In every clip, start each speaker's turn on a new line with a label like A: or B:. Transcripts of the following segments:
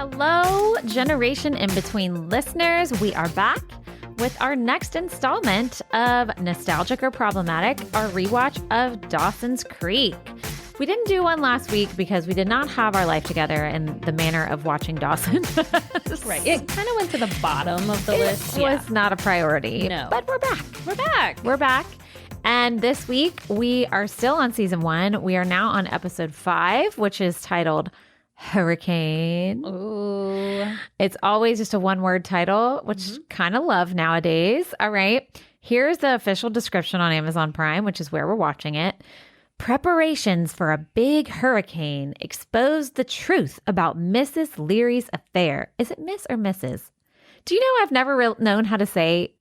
A: Hello, Generation In Between listeners. We are back with our next installment of Nostalgic or Problematic, our rewatch of Dawson's Creek. We didn't do one last week because we did not have our life together in the manner of watching Dawson.
B: Right. It kind of went to the bottom of the list.
A: It was not a priority.
B: No.
A: But we're back.
B: We're back.
A: And this week, we are still on season 1. We are now on episode 5, which is titled Hurricane.
B: Ooh.
A: It's always just a one-word title, which kind of love nowadays. All right. Here's the official description on Amazon Prime, which is where we're watching it. Preparations for a big hurricane expose the truth about Mrs. Leary's affair. Is it Miss or Mrs.? Do you know I've never known how to say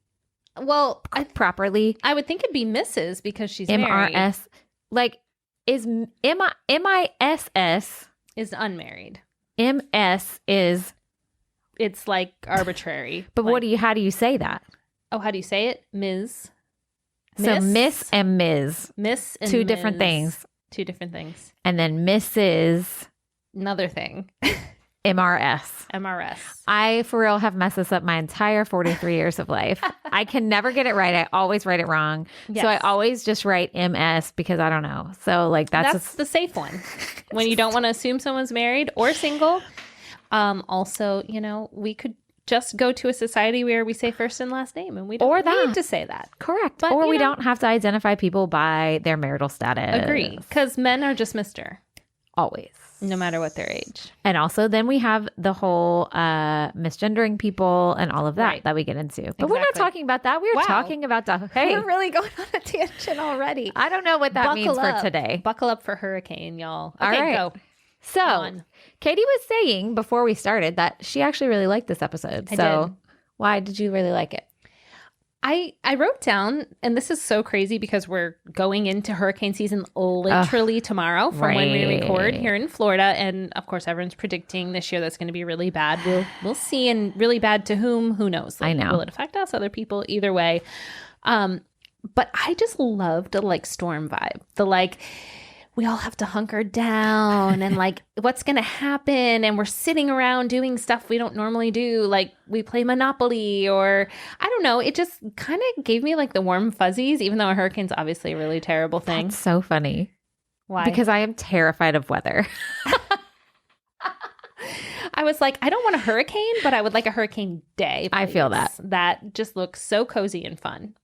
A: properly?
B: I would think it'd be Mrs. because she's married.
A: MRS. Like, is MISS
B: is unmarried.
A: MS is...
B: It's like arbitrary.
A: But how do you say that?
B: Oh, how do you say it? Ms.
A: So Miss and Ms.
B: Miss and
A: Two different things.
B: Two different things.
A: And then Mrs.
B: Another thing.
A: MRS.
B: MRS.
A: I, for real, have messed this up my entire 43 years of life. I can never get it right. I always write it wrong. Yes. So I always just write MS because I don't know. So like that's
B: the safe one. When you don't want to assume someone's married or single. Also, we could just go to a society where we say first and last name and we don't need to say that.
A: Correct.
B: But,
A: or we don't have to identify people by their marital status.
B: Agree. Because men are just Mr.
A: Always.
B: No matter what their age.
A: And also then we have the whole misgendering people and all of that that we get into. But we're not talking about that. We're talking about
B: We're really going on a tangent already.
A: I don't know what that means for today.
B: Buckle up for hurricane, y'all.
A: Okay, all right.
B: Go.
A: So Katie was saying before we started that she actually really liked this episode.
B: I did.
A: Why did you really like it?
B: I wrote down, and this is so crazy because we're going into hurricane season literally tomorrow from when we record here in Florida. And of course, everyone's predicting this year that's going to be really bad. We'll see. And really bad to whom? Who knows?
A: I know.
B: Will it affect us? Other people? Either way. But I just loved the storm vibe. We all have to hunker down and what's going to happen. And we're sitting around doing stuff we don't normally do. Like we play Monopoly or I don't know. It just kind of gave me the warm fuzzies, even though a hurricane's obviously a really terrible thing.
A: That's so funny.
B: Why?
A: Because I am terrified of weather.
B: I was like, I don't want a hurricane, but I would like a hurricane day. Please.
A: I feel that.
B: That just looks so cozy and fun.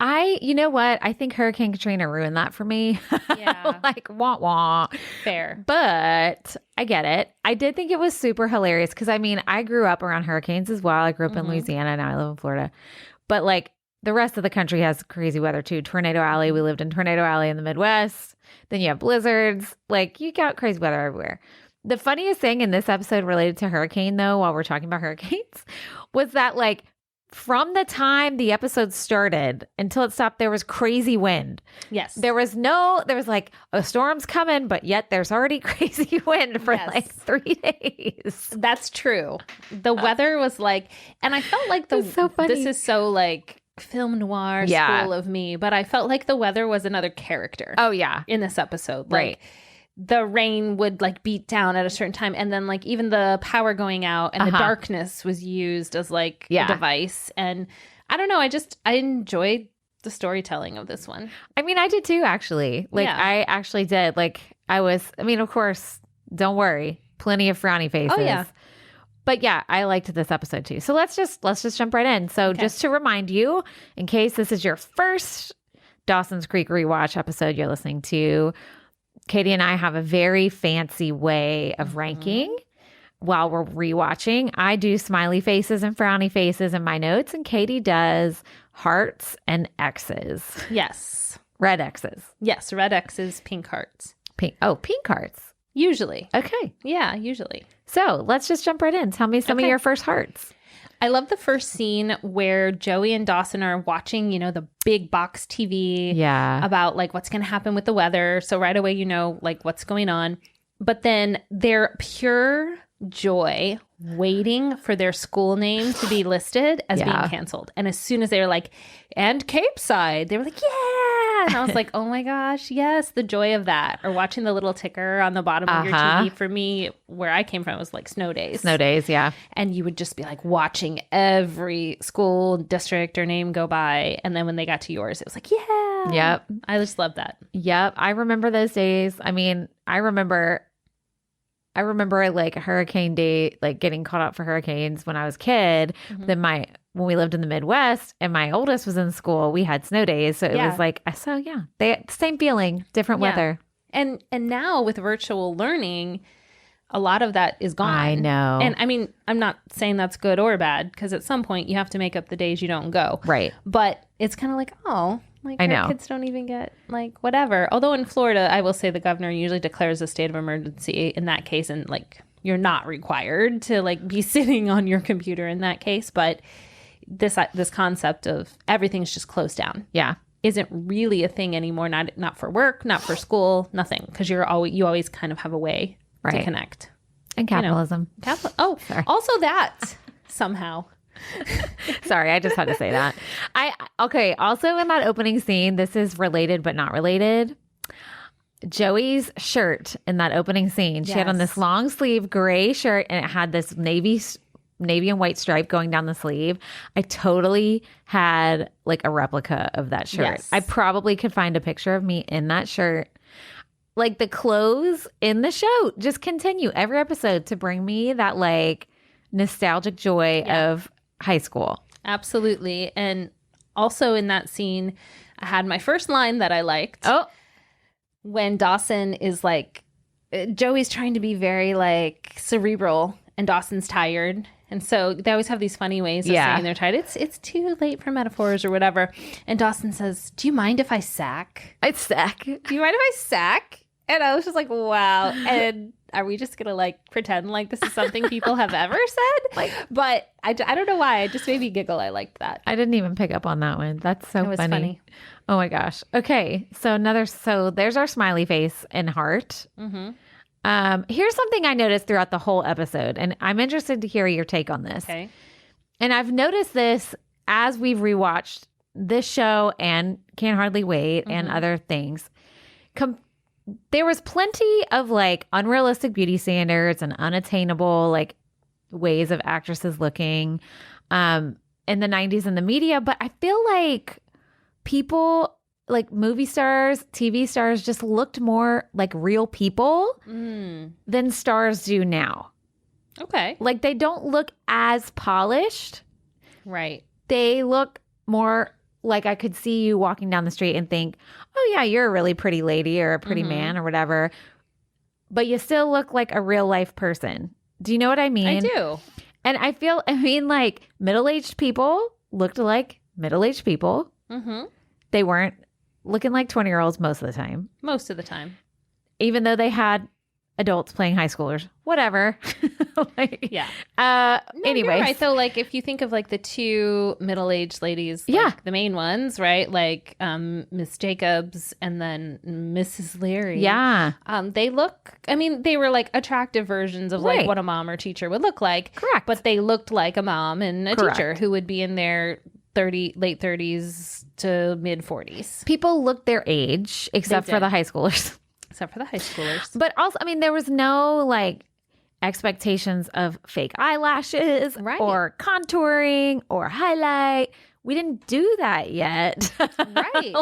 A: You know what? I think Hurricane Katrina ruined that for me.
B: Yeah.
A: Wah.
B: Fair.
A: But I get it. I did think it was super hilarious because, I grew up around hurricanes as well. I grew up in Louisiana. Now I live in Florida. But the rest of the country has crazy weather too. Tornado Alley. We lived in Tornado Alley in the Midwest. Then you have blizzards. You got crazy weather everywhere. The funniest thing in this episode related to hurricane, though, while we're talking about hurricanes, was that from the time the episode started until it stopped, there was crazy wind.
B: Yes.
A: There was a storm's coming, but yet there's already crazy wind for 3 days.
B: That's true. The weather was and I felt
A: so funny.
B: This is so film noir school of me, but I felt like the weather was another character.
A: Oh, yeah.
B: In this episode.
A: Right.
B: The rain would beat down at a certain time. And then even the power going out and the darkness was used as a device. And I don't know. I enjoyed the storytelling of this one.
A: I did too, actually. I actually did. Of course, don't worry. Plenty of frowny faces.
B: Oh, yeah.
A: But yeah, I liked this episode too. So let's just jump right in. So just to remind you, in case this is your first Dawson's Creek rewatch episode you're listening to, Katie and I have a very fancy way of ranking while we're rewatching. I do smiley faces and frowny faces in my notes, and Katie does hearts and X's.
B: Yes.
A: Red X's.
B: Yes, red X's, pink hearts.
A: Pink hearts.
B: Usually.
A: Okay.
B: Yeah, usually.
A: So let's just jump right in. Tell me some of your first hearts.
B: I love the first scene where Joey and Dawson are watching, the big box TV about what's going to happen with the weather. So right away, what's going on. But then their pure joy waiting for their school name to be listed as being canceled. And as soon as they were and Cape Side, they were yeah. And I was like, oh my gosh, yes, the joy of that. Or watching the little ticker on the bottom of your TV. For me, where I came from, it was like snow days.
A: Snow days, yeah.
B: And you would just be like watching every school, district, or name go by. And then when they got to yours, it was like, yeah.
A: Yep.
B: I just love that.
A: Yep. I remember those days. I mean, I remember like hurricane day, like getting caught up for hurricanes when I was a kid. Then when we lived in the Midwest and my oldest was in school, we had snow days. So it was like, they same feeling, different weather.
B: And now with virtual learning, a lot of that is gone.
A: I know.
B: And I mean, I'm not saying that's good or bad, because at some point you have to make up the days you don't go.
A: Right.
B: But it's kind of like, oh, like
A: I know.
B: our kids don't even get like whatever. Although in Florida, I will say the governor usually declares a state of emergency in that case. And like, you're not required to like be sitting on your computer in that case. But this concept of everything's just closed down.
A: Yeah.
B: Isn't really a thing anymore. Not for work, not for school, nothing. Because you always kind of have a way to connect.
A: And capitalism.
B: Sorry. Also that somehow.
A: Sorry, I just had to say that. Also in that opening scene, this is related but not related. Joey's shirt in that opening scene, she had on this long sleeve gray shirt and it had this navy and white stripe going down the sleeve. I totally had like a replica of that shirt.
B: Yes.
A: I probably could find a picture of me in that shirt. Like the clothes in the show just continue every episode to bring me that like nostalgic joy of high school.
B: Absolutely. And also in that scene, I had my first line that I liked.
A: Oh,
B: when Dawson is like, Joey's trying to be very like cerebral and Dawson's tired. And so they always have these funny ways of saying they're tired. It's too late for metaphors or whatever. And Dawson says, do you mind if I sack?
A: I'd sack.
B: Do you mind if I sack? And I was just like, wow. And are we just going to like pretend like this is something people have ever said? But I don't know why. It just made me giggle. I liked that.
A: I didn't even pick up on that one. That's so funny. Oh my gosh. Okay. So there's our smiley face and heart. Here's something I noticed throughout the whole episode, and I'm interested to hear your take on this.
B: Okay.
A: And I've noticed this as we've rewatched this show and Can't Hardly Wait and other things. There was plenty of like unrealistic beauty standards and unattainable like ways of actresses looking in the 90s in the media. But I feel like people like movie stars, TV stars just looked more like real people than stars do now.
B: Okay.
A: Like they don't look as polished.
B: Right.
A: They look more like I could see you walking down the street and think, oh yeah, you're a really pretty lady or a pretty man or whatever. But you still look like a real life person. Do you know what I mean?
B: I do.
A: And I mean like middle-aged people looked like middle-aged people. They weren't looking like 20-year-olds most of the time.
B: Most of the time.
A: Even though they had adults playing high schoolers. Whatever. Anyways.
B: You're right. So like if you think of like the two middle-aged ladies, like the main ones, right? Like Miss Jacobs and then Mrs. Leary.
A: Yeah.
B: They were like attractive versions of like what a mom or teacher would look like.
A: Correct.
B: But they looked like a mom and a teacher who would be in their late 30s to mid 40s.
A: People looked their age except for the high schoolers.
B: Except for the high schoolers.
A: But also, I mean, there was no like expectations of fake eyelashes or contouring or highlight. We didn't do that yet.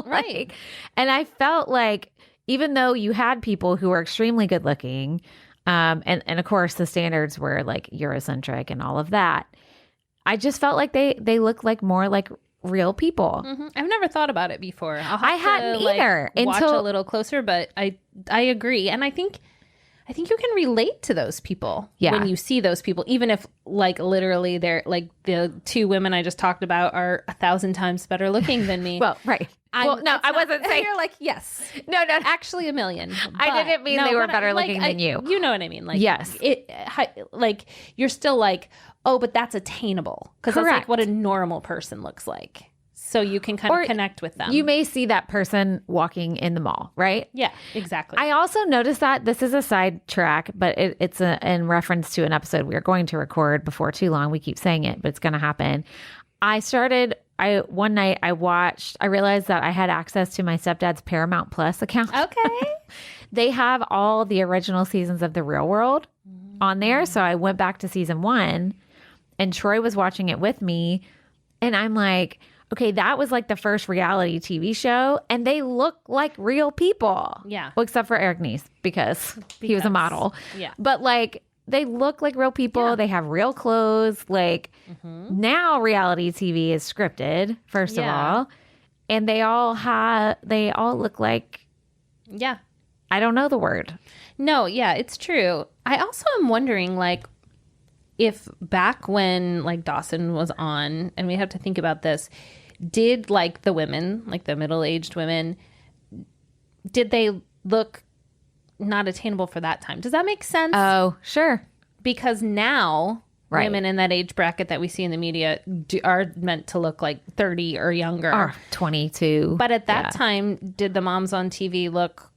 B: Right.
A: And I felt like even though you had people who were extremely good looking, and of course the standards were like Eurocentric and all of that, I just felt like they looked like more like real people.
B: I've never thought about it before.
A: I hadn't either
B: watch a little closer, but I agree, and I think you can relate to those people when you see those people, even if like literally they're like the two women I just talked about are 1,000 times better looking than me.
A: Well, right. I wasn't saying
B: you're like yes,
A: no,
B: actually a million.
A: I didn't mean they were better looking than you.
B: You know what I mean? Like
A: yes,
B: like you're still like, oh, but that's attainable because that's like what a normal person looks like. So you can kind of connect with them.
A: You may see that person walking in the mall, right?
B: Yeah, exactly.
A: I also noticed that this is a sidetrack, but it's in reference to an episode we are going to record before too long. We keep saying it, but it's going to happen. I one night I realized that I had access to my stepdad's Paramount Plus account.
B: Okay.
A: They have all the original seasons of The Real World on there. So I went back to season 1 and Troy was watching it with me. And I'm like, okay, that was like the first reality TV show. And they look like real people.
B: Yeah.
A: Well, except for Eric Nies because he was a model.
B: Yeah.
A: But like, they look like real people. Yeah. They have real clothes. Like now reality TV is scripted, first of all. And they all look like, I don't know the word.
B: No, yeah, it's true. I also am wondering, like, if back when, like, Dawson was on, and we have to think about this, did, like, the women, like the middle-aged women, did they look not attainable for that time? Does that make sense?
A: Oh, sure.
B: Because now women in that age bracket that we see in the media are meant to look like 30 or younger.
A: Or 22.
B: But at that time, did the moms on TV look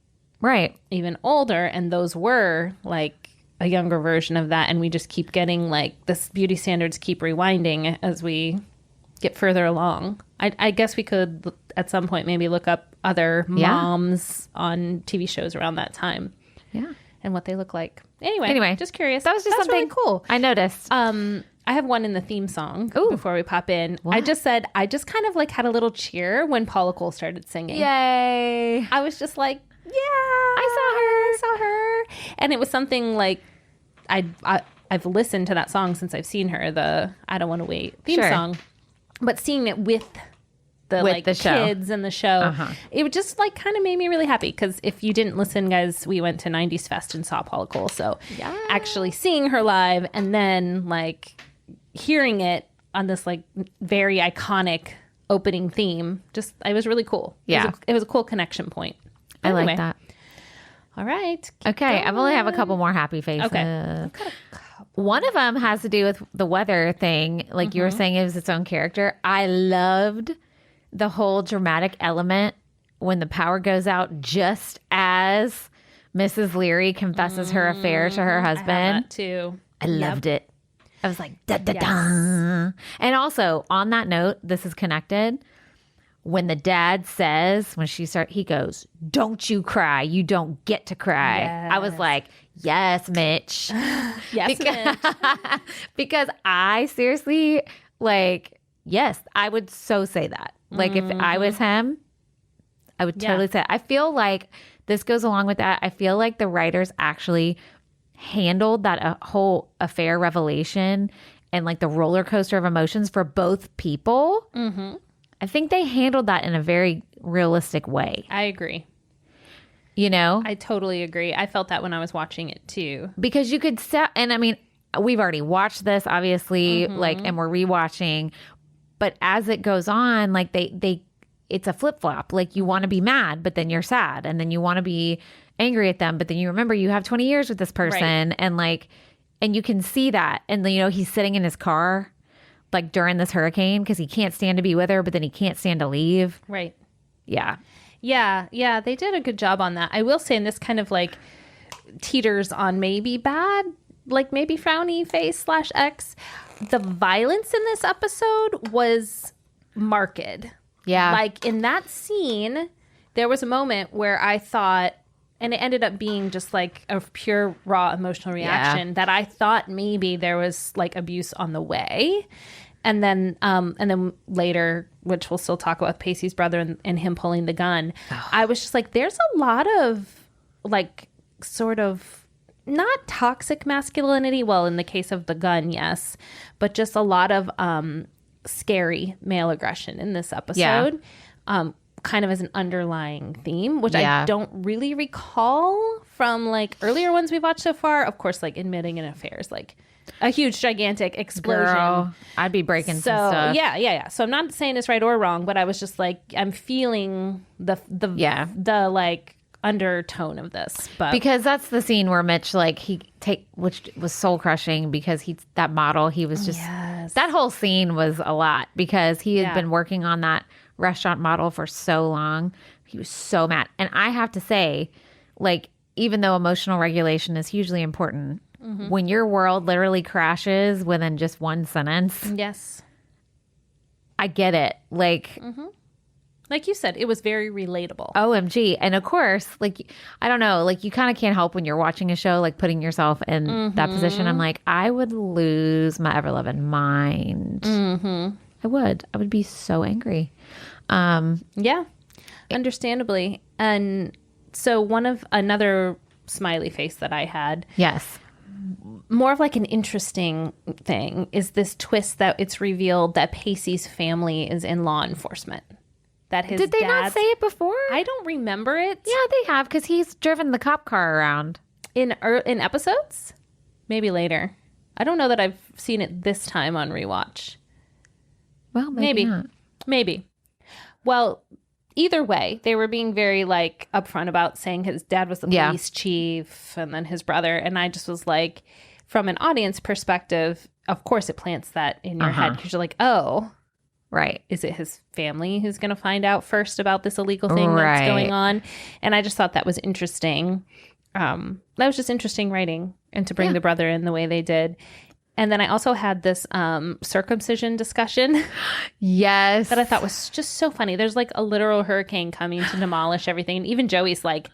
B: even older? And those were like a younger version of that. And we just keep getting like this beauty standards keep rewinding as we get further along. I guess we could at some point maybe look up other moms on TV shows around that time.
A: Yeah.
B: And what they look like. Anyway, just curious.
A: That was just something
B: really cool.
A: I noticed.
B: I have one in the theme song before we pop in. What? I just kind of like had a little cheer when Paula Cole started singing.
A: Yay.
B: I was just like, yeah, I saw her. And it was something like I've listened to that song since I've seen her, the I Don't Want to Wait theme song. But seeing it with the kids and the show, it just like kind of made me really happy. Because if you didn't listen, guys, we went to 90s Fest and saw Paula Cole. So actually seeing her live and then like hearing it on this like very iconic opening theme, just it was really cool.
A: Yeah.
B: It was a cool connection point.
A: I like that.
B: All right.
A: Okay. I only have a couple more happy faces.
B: Okay.
A: One of them has to do with the weather thing. Like you were saying, it was its own character. I loved the whole dramatic element when the power goes out just as Mrs. Leary confesses her affair to her husband.
B: I have that too.
A: I loved it. I was like, da da da. And also, on that note, this is connected. When the dad says, he goes, "Don't you cry. You don't get to cry."
B: Yes.
A: I was like, yes, Mitch.
B: Yes, Mitch.
A: Because I seriously, like, yes, I would so say that. Like, if I was him, I would totally say it. I feel like this goes along with that. I feel like the writers actually handled that whole affair revelation and like the roller coaster of emotions for both people. Mm-hmm. I think they handled that in a very realistic way.
B: I agree.
A: You know?
B: I totally agree. I felt that when I was watching it too.
A: Because you could and I mean, we've already watched this, obviously, like, and we're rewatching. But as it goes on, like it's a flip flop. Like you want to be mad, but then you're sad, and then you want to be angry at them, but then you remember you have 20 years with this person, and like, and you can see that. And you know, he's sitting in his car, like during this hurricane, because he can't stand to be with her, but then he can't stand to leave.
B: Right.
A: Yeah.
B: Yeah. They did a good job on that. I will say, in this kind of like teeters on maybe bad, like maybe frowny face / X. The violence in this episode was marked.
A: Yeah.
B: Like in that scene, there was a moment where I thought, and it ended up being just like a pure raw emotional reaction, that I thought maybe there was like abuse on the way. And then later, which we'll still talk about, Pacey's brother and him pulling the gun. I was just like, there's a lot of like sort of not toxic masculinity. Well, in the case of the gun, yes, but just a lot of scary male aggression in this episode, kind of as an underlying theme, which I don't really recall from like earlier ones we've watched so far. Of course, like admitting in affairs, like a huge, gigantic explosion.
A: Girl, I'd be breaking some stuff.
B: Yeah. So I'm not saying it's right or wrong, but I was just like, I'm feeling the like undertone of this, but
A: because that's the scene where Mitch, like, which was soul crushing, because that model, he was just that whole scene was a lot, because he had been working on that restaurant model for so long. He was so mad. And I have to say, like, even though emotional regulation is hugely important, when your world literally crashes within just one sentence, I get it. Like,
B: Like you said, it was very relatable.
A: OMG. And of course, like, I don't know, like you kind of can't help when you're watching a show, like putting yourself in that position. I'm like, I would lose my ever loving mind. I would be so angry.
B: Yeah, understandably. And so another smiley face that I had.
A: Yes.
B: More of like an interesting thing is this twist that it's revealed that Pacey's family is in law enforcement. That his
A: Did they not say it before?
B: I don't remember it.
A: Yeah, they have, because he's driven the cop car around.
B: In episodes? Maybe later. I don't know that I've seen it this time on rewatch.
A: Well, maybe not.
B: Maybe. Well, either way, they were being very like upfront about saying his dad was the police chief and then his brother. And I just was like, from an audience perspective, of course it plants that in your head because you're like, oh,
A: right.
B: Is it his family who's going to find out first about this illegal thing that's going on? And I just thought that was interesting. That was just interesting writing, and to bring the brother in the way they did. And then I also had this circumcision discussion.
A: Yes.
B: That I thought was just so funny. There's like a literal hurricane coming to demolish everything. And even Joey's like,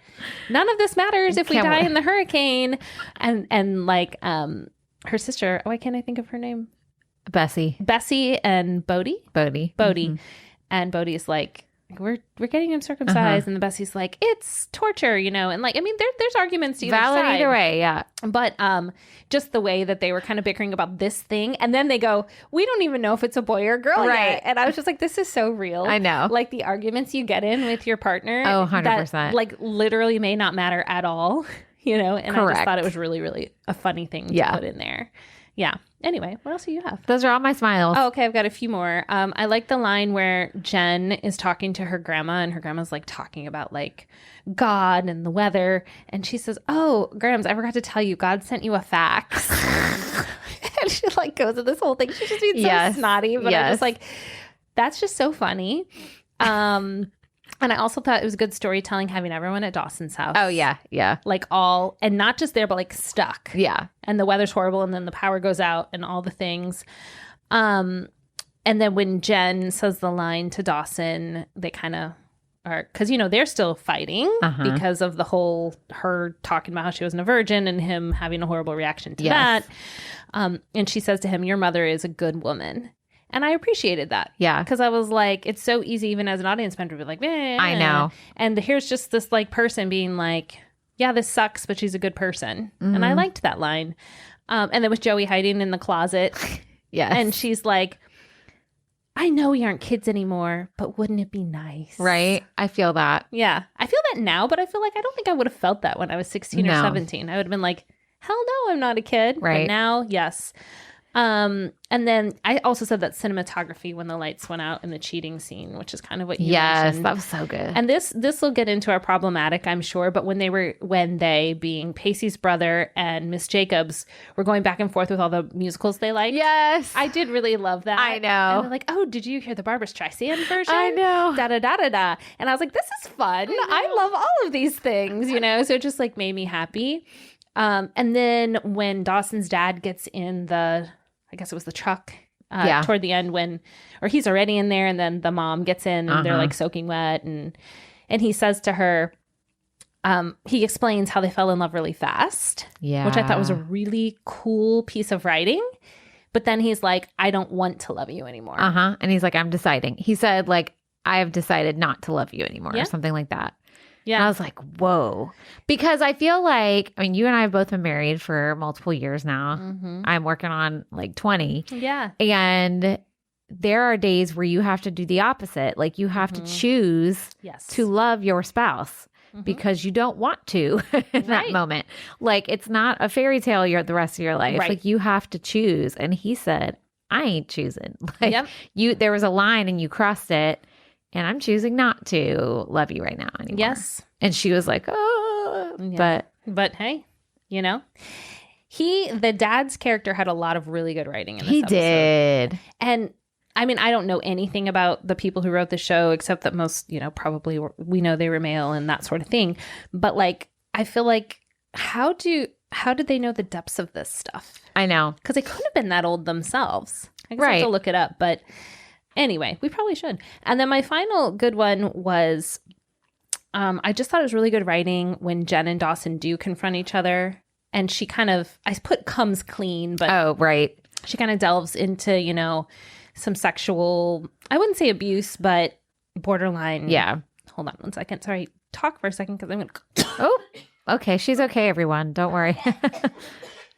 B: none of this matters if we die in the hurricane. And like her sister, why can't I think of her name?
A: Bessie
B: and Bodie. And Bodie's like, we're getting him circumcised. And the Bessie's like, it's torture, you know. And like, I mean, there's arguments either
A: valid
B: side.
A: Either way, yeah.
B: But just the way that they were kind of bickering about this thing, and then they go, we don't even know if it's a boy or girl yet. And I was just like, this is so real.
A: I know.
B: Like the arguments you get in with your partner.
A: Oh, 100%.
B: That, like literally may not matter at all, you know. And I just thought it was really, really a funny thing to put in there. Yeah. Anyway, what else do you have?
A: Those are all my smiles.
B: Oh, okay. I've got a few more. I like the line where Jen is talking to her grandma, and her grandma's like talking about like God and the weather. And she says, oh, Grams, I forgot to tell you, God sent you a fax. And she like goes to this whole thing. She's just being so snotty, but I'm just like, that's just so funny. And I also thought it was good storytelling having everyone at Dawson's house.
A: Oh, yeah. Yeah.
B: Like all, and not just there, but like stuck.
A: Yeah.
B: And the weather's horrible, and then the power goes out and all the things. And then when Jen says the line to Dawson, they kind of are, because, you know, they're still fighting because of the whole, her talking about how she wasn't a virgin and him having a horrible reaction to that. And she says to him, your mother is a good woman. And I appreciated that. Yeah. Because I was like, it's so easy even as an audience member to be like, I know. And here's just this like person being like, yeah, this sucks, but she's a good person. And I liked that line. And then with Joey hiding in the closet. Yes. And she's like, I know we aren't kids anymore, but wouldn't it be nice?
A: Right. I feel that.
B: Yeah. I feel that now, but I feel like I don't think I would have felt that when I was 16 or 17. I would have been like, hell no, I'm not a kid. Right. But now, yes. And then I also said that cinematography when the lights went out in the cheating scene, which is kind of what you mentioned.
A: Yes, that was so good.
B: And this will get into our problematic, I'm sure, but when they being Pacey's brother and Miss Jacobs were going back and forth with all the musicals they like.
A: Yes.
B: I did really love that.
A: I know.
B: And they're like, oh, did you hear the Barbra Streisand version?
A: I know.
B: Da da da da da. And I was like, this is fun. I love all of these things, you know? So it just like made me happy. And then when Dawson's dad gets in I guess it was the truck toward the end or he's already in there, and then the mom gets in and they're like soaking wet, and he says to her, he explains how they fell in love really fast, which I thought was a really cool piece of writing. But then he's like, I don't want to love you anymore.
A: And he's like, I'm deciding. He said like, I have decided not to love you anymore or something like that. Yeah. And I was like, whoa. Because I feel like, I mean, you and I have both been married for multiple years now. I'm working on like 20. Yeah. And there are days where you have to do the opposite. Like you have to choose to love your spouse because you don't want to in that moment. Like it's not a fairy tale the rest of your life. Right. Like you have to choose. And he said, I ain't choosing. Like there was a line and you crossed it. And I'm choosing not to love you right now anymore. Yes. And she was like, oh,
B: but hey, you know, the dad's character had a lot of really good writing in this episode. He did. And I mean, I don't know anything about the people who wrote the show, except that most, you know, probably we know they were male and that sort of thing. But like, I feel like, how did they know the depths of this stuff?
A: I know.
B: Because they couldn't have been that old themselves. I guess I have to look it up, but Anyway, we probably should. And then my final good one was, I just thought it was really good writing when Jen and Dawson do confront each other. And she kind of, I put comes clean, but
A: Oh, right.
B: she kind of delves into, you know, some sexual, I wouldn't say abuse, but borderline.
A: Yeah.
B: Hold on one second. Sorry. Talk for a second because I'm going to.
A: Oh, okay. She's okay, everyone. Don't worry.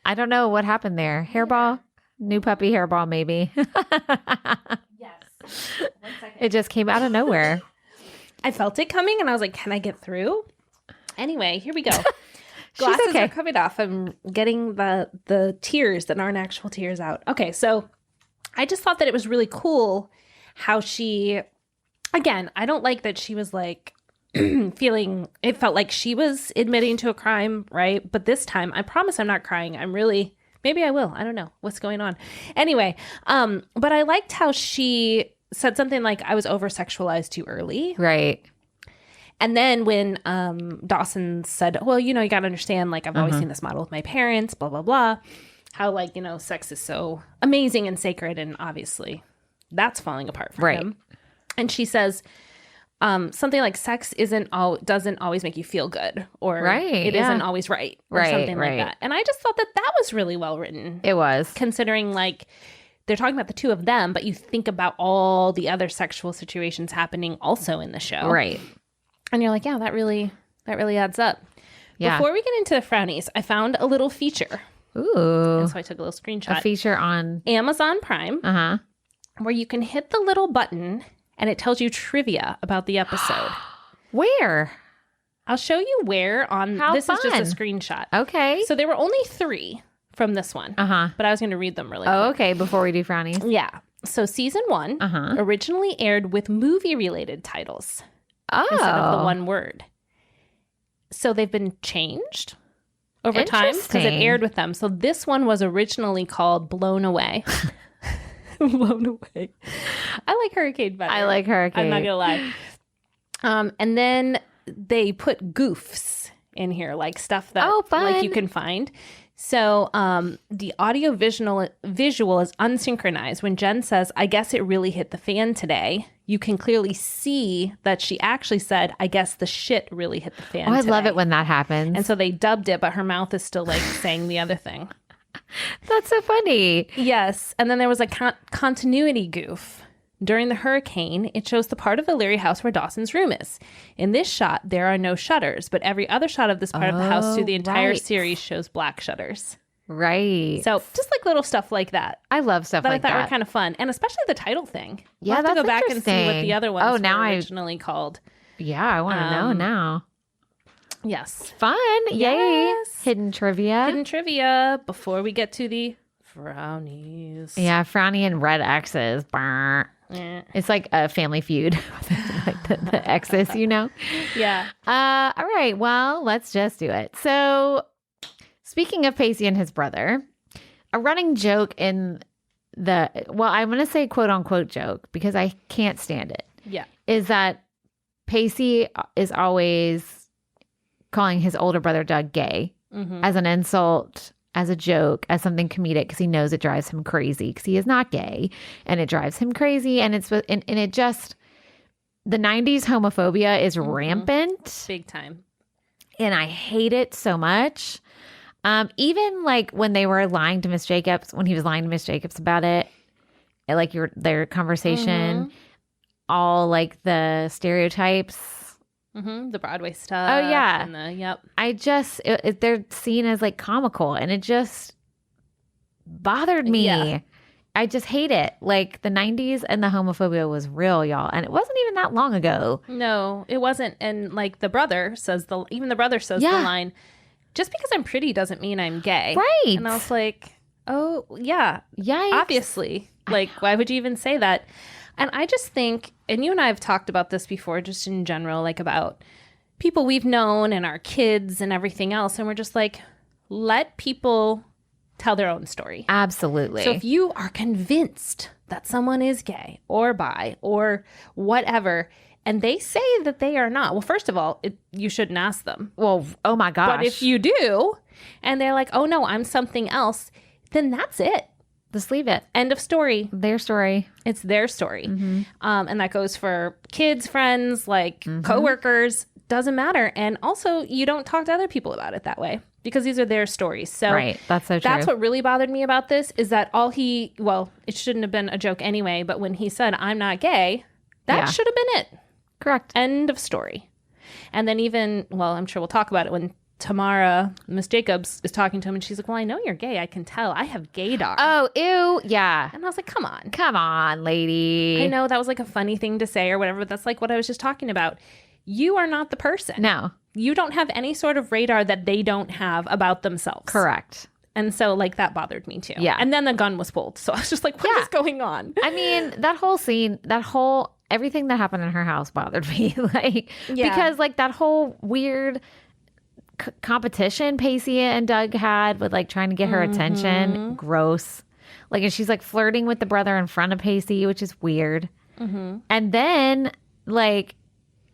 A: I don't know what happened there. Hairball? New puppy hairball, maybe.
B: Yes. 1 second.
A: It just came out of nowhere.
B: I felt it coming and I was like, can I get through? Anyway, here we go. Glasses
A: okay.
B: are coming off. I'm getting the tears that aren't actual tears out. Okay, so I just thought that it was really cool how she, again, I don't like that she was like feeling, it felt like she was admitting to a crime, right? But this time, I promise I'm not crying. I'm really, maybe I will. I don't know what's going on. Anyway, but I liked how she said something like, I was over-sexualized too early.
A: Right.
B: And then when Dawson said, well, you know, you got to understand, like, I've always seen this model with my parents, blah, blah, blah. How, like, you know, sex is so amazing and sacred. And obviously that's falling apart for him. And she says something like sex doesn't always make you feel good. Or it isn't always right. Or something like that. And I just thought that was really well written.
A: It was.
B: Considering, like, they're talking about the two of them, but you think about all the other sexual situations happening also in the show.
A: Right.
B: And you're like, yeah, that really adds up.
A: Yeah.
B: Before we get into the frownies, I found a little feature.
A: Ooh.
B: And so I took a little screenshot.
A: A feature on
B: Amazon Prime, where you can hit the little button and it tells you trivia about the episode.
A: Where?
B: I'll show you where on,
A: How
B: this
A: fun.
B: is just a screenshot.
A: Okay.
B: So there were only 3 from this one. But I was going to read them really quick.
A: Oh, okay. Before we do frownies.
B: Yeah. So season 1 originally aired with movie-related titles. Instead of the one word. So they've been changed over time because it aired with them. So this one was originally called Blown Away. Blown Away. I like Hurricane better.
A: I like Hurricane.
B: I'm not going to lie. And then they put goofs in here, like stuff that like you can find. So the audio visual is unsynchronized. When Jen says, I guess it really hit the fan today, you can clearly see that she actually said, I guess the shit really hit the fan today.
A: I love it when that happens.
B: And so they dubbed it, but her mouth is still like saying the other thing.
A: That's so funny.
B: Yes. And then there was a continuity goof. During the hurricane, it shows the part of the Leary house where Dawson's room is. In this shot, there are no shutters, but every other shot of this part of the house through the entire series shows black shutters.
A: Right.
B: So just like little stuff like that.
A: I love stuff like that.
B: That I thought were kind of fun. And especially the title thing.
A: Yeah,
B: we'll have
A: that's
B: to go back and see what the other ones
A: now
B: were originally called.
A: Yeah, I want to know now.
B: Yes.
A: Fun. Yay.
B: Yes.
A: Hidden trivia.
B: Before we get to the frownies.
A: Yeah, frowny and red X's. Brr. It's like a Family Feud. Like the X's, you know?
B: Yeah.
A: All right. Well, let's just do it. So speaking of Pacey and his brother, a running joke in I'm going to say quote unquote joke because I can't stand it.
B: Yeah.
A: Is that Pacey is always calling his older brother Doug gay as an insult, as a joke, as something comedic because he knows it drives him crazy because he is not gay and it drives him crazy. And it just, the 90s homophobia is rampant.
B: Big time. And
A: I hate it so much. Even like when they were lying to Miss Jacobs, when he was lying to Miss Jacobs about it, like their conversation, all like the stereotypes.
B: The Broadway stuff.
A: Oh, yeah.
B: Yep.
A: I just, they're seen as like comical and it just bothered me.
B: Yeah.
A: I just hate it. Like the 90s and the homophobia was real, y'all. And it wasn't even that long ago.
B: No, it wasn't. And like the brother says the line, just because I'm pretty doesn't mean I'm gay.
A: Right.
B: And I was like, oh, yeah.
A: Yikes.
B: Obviously. Like, why would you even say that? And I just think, and you and I have talked about this before, just in general, like about people we've known and our kids and everything else. And we're just like, let people tell their own story.
A: Absolutely.
B: So if you are convinced that someone is gay or bi or whatever, and they say that they are not, well, first of all, you shouldn't ask them.
A: Well, oh my gosh.
B: But if you do, and they're like, oh no, I'm something else, then that's it.
A: Just leave it.
B: End of story.
A: Their story.
B: It's their story. And that goes for kids, friends, like coworkers. Doesn't matter. And also, you don't talk to other people about it that way because these are their stories. So
A: right. That's so true.
B: That's what really bothered me about this is that it shouldn't have been a joke anyway, but when he said, I'm not gay, that should have been it.
A: Correct.
B: End of story. And then I'm sure we'll talk about it when Tamara, Miss Jacobs, is talking to him and she's like, well, I know you're gay. I can tell. I have gaydar.
A: Oh, ew. Yeah.
B: And I was like, come on.
A: Come on, lady.
B: I know that was like a funny thing to say or whatever, but that's like what I was just talking about. You are not the person.
A: No.
B: You don't have any sort of radar that they don't have about themselves.
A: Correct.
B: And so like that bothered me too.
A: Yeah.
B: And then the gun was pulled. So I was just like, what is going on?
A: I mean, that whole scene, everything that happened in her house bothered me. Because like that whole weird competition Pacey and Doug had with like trying to get her attention. Gross. Like, and she's like flirting with the brother in front of Pacey, which is weird. And then like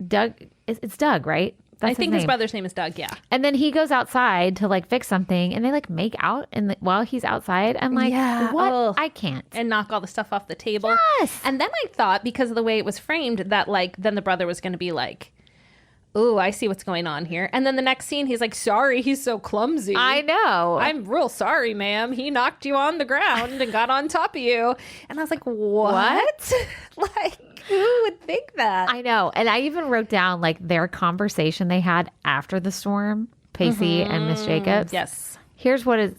A: Doug, it's Doug, right?
B: I think his brother's name is Doug, yeah.
A: And then he goes outside to like fix something and they like make out while he's outside. I'm like, what?
B: Ugh.
A: I can't.
B: And knock all the stuff off the table.
A: Yes.
B: And then I thought, because of the way it was framed, that like then the brother was going to be like, ooh, I see what's going on here. And then the next scene, he's like, sorry, he's so clumsy.
A: I know.
B: I'm real sorry, ma'am. He knocked you on the ground and got on top of you. And I was like, what? Like, who would think that?
A: I know. And I even wrote down like their conversation they had after the storm, Pacey and Miss Jacobs.
B: Yes.
A: Here's what it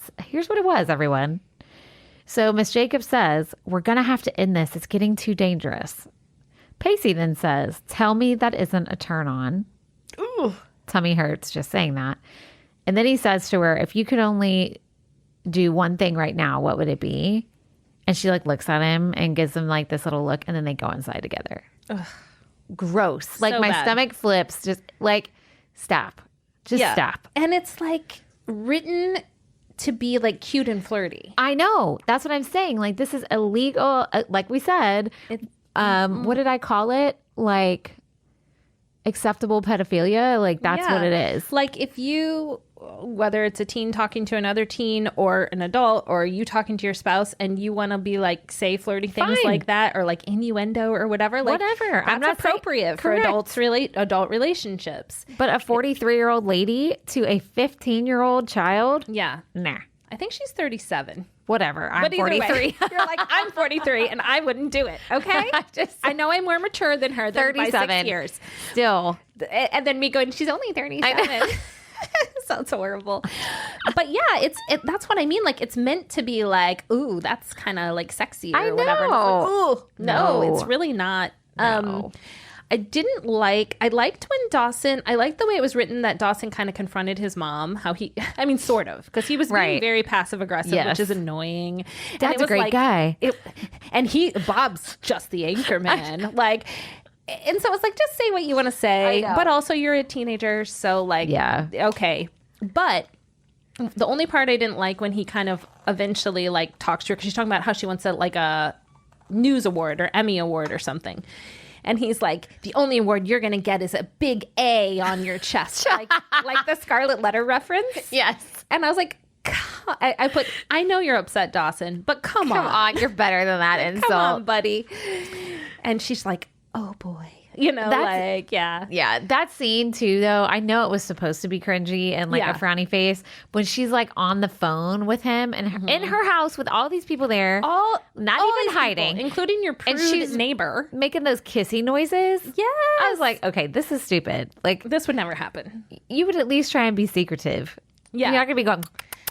A: was, everyone. So Miss Jacobs says, we're going to have to end this. It's getting too dangerous. Pacey then says, tell me that isn't a turn on.
B: Ooh.
A: Tummy hurts just saying that. And then he says to her, if you could only do one thing right now, what would it be? And she like looks at him and gives him like this little look and then they go inside together. Ugh. Gross. Like my stomach flips. Just like stop. Just stop.
B: And it's like written to be like cute and flirty.
A: I know. That's what I'm saying. Like this is illegal. Like we said, what did I call it? Like acceptable pedophilia. Like that's what it is.
B: Like if you, whether it's a teen talking to another teen or an adult or you talking to your spouse and you want to be like say flirty things like that or like innuendo or whatever, like
A: whatever.
B: I'm not appropriate for adult relationships.
A: But a 43-year-old lady to a 15-year-old child?
B: Yeah.
A: Nah.
B: I think she's 37.
A: Whatever. I'm 43.
B: You're like, I'm 43 and I wouldn't do it. Okay. I know I'm more mature than her.
A: 37
B: by 6 years.
A: Still.
B: And then me going, she's only 37. Sounds horrible. But yeah, that's what I mean. Like it's meant to be like, ooh, that's kind of like sexy or whatever. Like, ooh, no, it's really not.
A: No.
B: I liked when Dawson, I liked the way it was written that Dawson kind of confronted his mom, sort of, because he was being very passive aggressive, which is annoying.
A: Dad's a great guy.
B: Bob's just the anchor man. Like, and so it's like, just say what you want to say, but also you're a teenager. So like, okay. But the only part I didn't like when he kind of eventually like talks to her, because she's talking about how she wants a news award or Emmy award or something. And he's like, the only award you're going to get is a big A on your chest. like the Scarlet Letter reference.
A: Yes.
B: And I was like, I know you're upset, Dawson, but come on.
A: You're better than that insult.
B: Come on, buddy. And she's like, oh boy. Yeah,
A: that scene too, though, I know it was supposed to be cringy and like a frowny face when she's like on the phone with him and in her house with all these people there, not even hiding,
B: people, including your prude neighbor,
A: making those kissy noises.
B: Yeah,
A: I was like, okay, this is stupid. Like
B: this would never happen.
A: You would at least try and be secretive.
B: Yeah,
A: you're not gonna be going.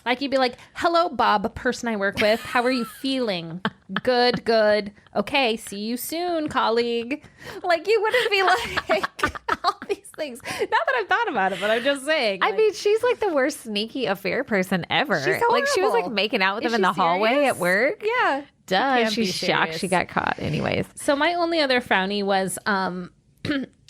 B: Like you'd be like, hello, Bob, a person I work with. How are you feeling? Good. Okay, see you soon, colleague. Like you wouldn't be like all these things. Not that I've thought about it, but I'm just saying.
A: I mean, she's like the worst sneaky affair person ever.
B: She's horrible.
A: Like she was like making out with him in the hallway at work.
B: Yeah.
A: Duh, she's shocked she got caught anyways.
B: So my only other frowny was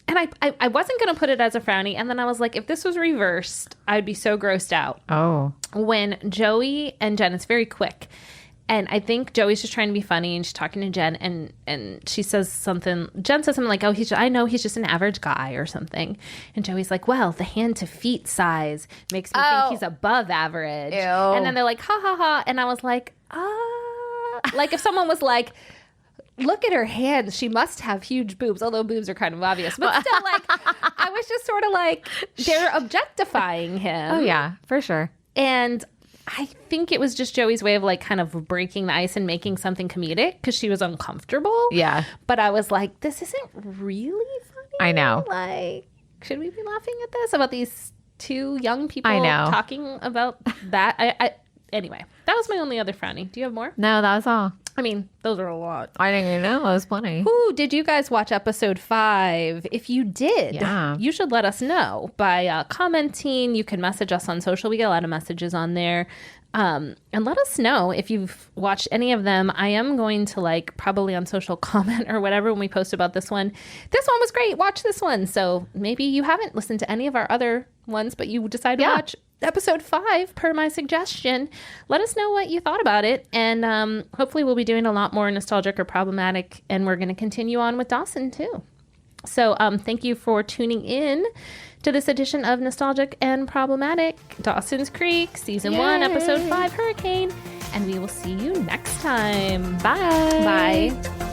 B: and I wasn't going to put it as a frowny. And then I was like, if this was reversed, I'd be so grossed out.
A: Oh. When
B: Joey and Jen, it's very quick. And I think Joey's just trying to be funny and she's talking to Jen and she says something. Jen says something like, oh, I know he's just an average guy or something. And Joey's like, well, the hand to feet size makes me think he's above average.
A: Ew.
B: And then they're like, ha ha ha. And I was like, Like if someone was like, look at her hands, she must have huge boobs, although boobs are kind of obvious. But still, like, I was just sort of like, they're objectifying him.
A: Oh, yeah, for sure.
B: And I think it was just Joey's way of like kind of breaking the ice and making something comedic because she was uncomfortable.
A: Yeah.
B: But I was like, this isn't really funny.
A: I know.
B: Like, should we be laughing at this? About these two young people
A: I know.
B: talking about that? Anyway, that was my only other frowny. Do you have more?
A: No, that was all.
B: I mean, those are a lot.
A: I didn't even know. It was plenty.
B: Ooh, did you guys watch episode 5? If you did, you should let us know by commenting. You can message us on social. We get a lot of messages on there. And let us know if you've watched any of them. I am going to like probably on social comment or whatever when we post about this one. This one was great. Watch this one. So maybe you haven't listened to any of our other ones, but you decide to watch episode 5 per my suggestion. Let us know what you thought about it. And hopefully we'll be doing a lot more nostalgic or problematic. And we're going to continue on with Dawson too. So thank you for tuning in to this edition of Nostalgic and Problematic, Dawson's Creek, Season 1, Episode 5, Hurricane. And we will see you next time.
A: Bye.
B: Bye.